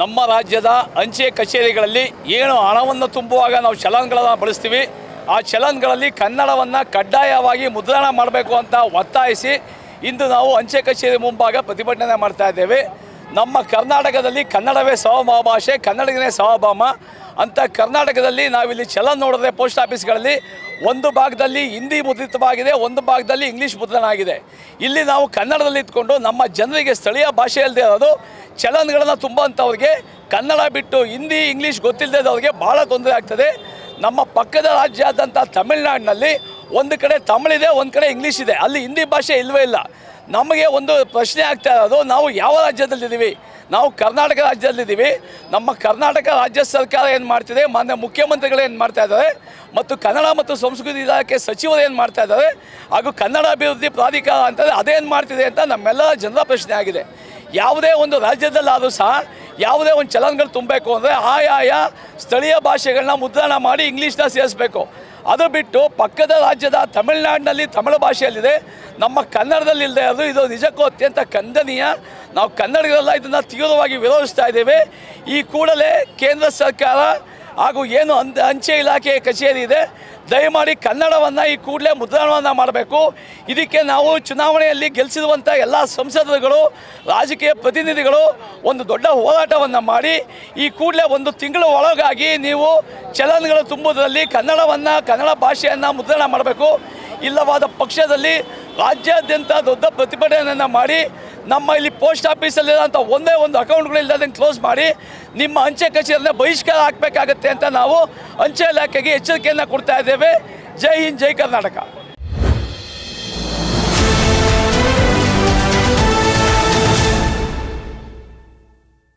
ನಮ್ಮ ರಾಜ್ಯದ ಅಂಚೆ ಕಚೇರಿಗಳಲ್ಲಿ ಏನು ಹಣವನ್ನು ತುಂಬುವಾಗ ನಾವು ಚಲನ್ಗಳನ್ನು ಬಳಸ್ತೀವಿ, ಆ ಚಲನ್ಗಳಲ್ಲಿ ಕನ್ನಡವನ್ನು ಕಡ್ಡಾಯವಾಗಿ ಮುದ್ರಣ ಮಾಡಬೇಕು ಅಂತ ಒತ್ತಾಯಿಸಿ ಇಂದು ನಾವು ಅಂಚೆ ಕಚೇರಿ ಮುಂಭಾಗ ಪ್ರತಿಭಟನೆ ಮಾಡ್ತಾ ಇದ್ದೇವೆ. ನಮ್ಮ ಕರ್ನಾಟಕದಲ್ಲಿ ಕನ್ನಡವೇ ಭಾಷೆ, ಕನ್ನಡಿಗನೇ ಸಾರ್ವಭೌಮ ಅಂತ ಕರ್ನಾಟಕದಲ್ಲಿ ನಾವಿಲ್ಲಿ ಚಲನ್ ನೋಡಿದ್ರೆ ಪೋಸ್ಟ್ ಆಫೀಸ್ಗಳಲ್ಲಿ ಒಂದು ಭಾಗದಲ್ಲಿ ಹಿಂದಿ ಮುದ್ರಿತವಾಗಿದೆ, ಒಂದು ಭಾಗದಲ್ಲಿ ಇಂಗ್ಲೀಷ್ ಮುದ್ರಣ ಆಗಿದೆ. ಇಲ್ಲಿ ನಾವು ಕನ್ನಡದಲ್ಲಿ ಇದ್ಕೊಂಡು ನಮ್ಮ ಜನರಿಗೆ ಸ್ಥಳೀಯ ಭಾಷೆಯಲ್ಲದೆ ಇರೋದು ಚಲನ್ಗಳನ್ನು ತುಂಬುವಂಥವ್ರಿಗೆ ಕನ್ನಡ ಬಿಟ್ಟು ಹಿಂದಿ ಇಂಗ್ಲೀಷ್ ಗೊತ್ತಿಲ್ಲದವ್ರಿಗೆ ಭಾಳ ತೊಂದರೆ ಆಗ್ತದೆ. ನಮ್ಮ ಪಕ್ಕದ ರಾಜ್ಯ ಆದಂಥ ತಮಿಳುನಾಡಿನಲ್ಲಿ ಒಂದು ಕಡೆ ತಮಿಳಿದೆ, ಒಂದು ಕಡೆ ಇಂಗ್ಲೀಷ್ ಇದೆ, ಅಲ್ಲಿ ಹಿಂದಿ ಭಾಷೆ ಇಲ್ಲವೇ ಇಲ್ಲ. ನಮಗೆ ಒಂದು ಪ್ರಶ್ನೆ ಆಗ್ತಾ ಇರೋದು, ನಾವು ಯಾವ ರಾಜ್ಯದಲ್ಲಿದ್ದೀವಿ? ನಾವು ಕರ್ನಾಟಕ ರಾಜ್ಯದಲ್ಲಿದ್ದೀವಿ. ನಮ್ಮ ಕರ್ನಾಟಕ ರಾಜ್ಯ ಸರ್ಕಾರ ಏನು ಮಾಡ್ತಿದೆ, ಮಾನ್ಯ ಮುಖ್ಯಮಂತ್ರಿಗಳು ಏನು ಮಾಡ್ತಾ ಇದ್ದಾರೆ, ಮತ್ತು ಕನ್ನಡ ಮತ್ತು ಸಂಸ್ಕೃತಿ ಇಲಾಖೆ ಸಚಿವರು ಏನು ಮಾಡ್ತಾ ಇದ್ದಾರೆ, ಹಾಗೂ ಕನ್ನಡ ಅಭಿವೃದ್ಧಿ ಪ್ರಾಧಿಕಾರ ಅಂತಂದರೆ ಅದೇನು ಮಾಡ್ತಿದೆ ಅಂತ ನಮ್ಮೆಲ್ಲ ಜನರ ಪ್ರಶ್ನೆ ಆಗಿದೆ. ಯಾವುದೇ ಒಂದು ರಾಜ್ಯದಲ್ಲಾದರೂ ಸಹ ಯಾವುದೇ ಒಂದು ಚಲನ್ಗಳು ತುಂಬಬೇಕು ಅಂದರೆ ಆಯಾಯ ಸ್ಥಳೀಯ ಭಾಷೆಗಳನ್ನ ಮುದ್ರಣ ಮಾಡಿ ಇಂಗ್ಲೀಷ್ನ ಸೇರಿಸಬೇಕು. ಅದು ಬಿಟ್ಟು ಪಕ್ಕದ ರಾಜ್ಯದ ತಮಿಳುನಾಡಿನಲ್ಲಿ ತಮಿಳು ಭಾಷೆಯಲ್ಲಿದೆ, ನಮ್ಮ ಕನ್ನಡದಲ್ಲಿ ಇಲ್ಲದೆ ಅದು ಇದು ನಿಜಕ್ಕೂ ಅತ್ಯಂತ ಖಂಡನೀಯ. ನಾವು ಕನ್ನಡಿಗರೆಲ್ಲ ಇದನ್ನು ತೀವ್ರವಾಗಿ ವಿರೋಧಿಸ್ತಾ ಇದ್ದೇವೆ. ಈ ಕೂಡಲೇ ಕೇಂದ್ರ ಸರ್ಕಾರ ಹಾಗೂ ಏನು ಅಂಚೆ ಇಲಾಖೆ ಕಚೇರಿ ಇದೆ, ದಯಮಾಡಿ ಕನ್ನಡವನ್ನು ಈ ಕೂಡಲೇ ಮುದ್ರಣವನ್ನು ಮಾಡಬೇಕು. ಇದಕ್ಕೆ ನಾವು ಚುನಾವಣೆಯಲ್ಲಿ ಗೆಲ್ಲಿಸಿರುವಂಥ ಎಲ್ಲ ಸಂಸದರುಗಳು, ರಾಜಕೀಯ ಪ್ರತಿನಿಧಿಗಳು ಒಂದು ದೊಡ್ಡ ಹೋರಾಟವನ್ನು ಮಾಡಿ ಈ ಕೂಡಲೇ ಒಂದು ತಿಂಗಳ ಒಳಗಾಗಿ ನೀವು ಚಲನ್ಗಳು ತುಂಬುವುದರಲ್ಲಿ ಕನ್ನಡ ಭಾಷೆಯನ್ನು ಮುದ್ರಣ ಮಾಡಬೇಕು. ಇಲ್ಲವಾದ ಪಕ್ಷದಲ್ಲಿ ರಾಜ್ಯಾದ್ಯಂತ ದೊಡ್ಡ ಪ್ರತಿಭಟನೆಯನ್ನು ಮಾಡಿ ನಮ್ಮ ಇಲ್ಲಿ ಪೋಸ್ಟ್ ಆಫೀಸಲ್ಲಿರೋಂಥ ಒಂದೇ ಒಂದು ಅಕೌಂಟ್ಗಳಿಲ್ಲದಂಗೆ ಕ್ಲೋಸ್ ಮಾಡಿ ನಿಮ್ಮ ಅಂಚೆ ಕಚೇರಿನ ಬಹಿಷ್ಕಾರ ಹಾಕಬೇಕಾಗತ್ತೆ ಅಂತ ನಾವು ಅಂಚೆ ಇಲಾಖೆಗೆ ಎಚ್ಚರಿಕೆಯನ್ನು ಕೊಡ್ತಾ ಇದ್ದೇವೆ. ಜೈ ಹಿಂದ್, ಜೈ ಕರ್ನಾಟಕ.